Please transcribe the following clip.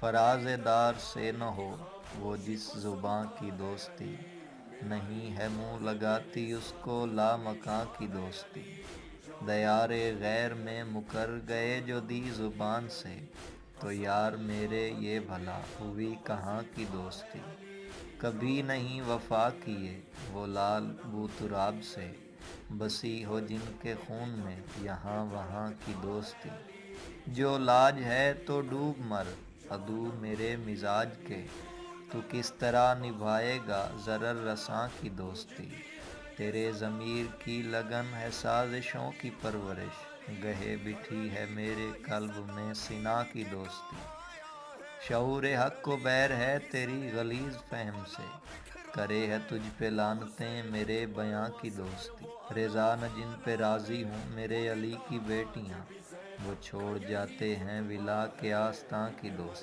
فراز دار سے نہ ہو وہ جس زباں کی دوستی، نہیں ہے منہ لگاتی اس کو لامکاں کی دوستی۔ دیار غیر میں مکر گئے جو دی زبان سے، تو یار میرے یہ بھلا ہوئی کہاں کی دوستی۔ کبھی نہیں وفا کیے وہ لعل بو تراب سے، بسی ہو جن کے خون میں یہاں وہاں کی دوستی۔ جو لاج ہے تو ڈوب مر عدو میرے مزاج کے، تو کس طرح نبھائے گا ضرر رساں کی دوستی۔ تیرے ضمیر کی لگن ہے سازشوں کی پرورش، گہے بٹھی ہے میرے قلب میں سنا کی دوستی۔ شعور حق کو بیر ہے تیری غلیظ فہم سے، کرے ہے تجھ پہ لعنتیں میرے بیاں کی دوستی۔ رضا نہ جن پہ راضی ہوں میرے علی کی بیٹیاں، وہ چھوڑ جاتے ہیں ولا کے آستاں کی دوستی۔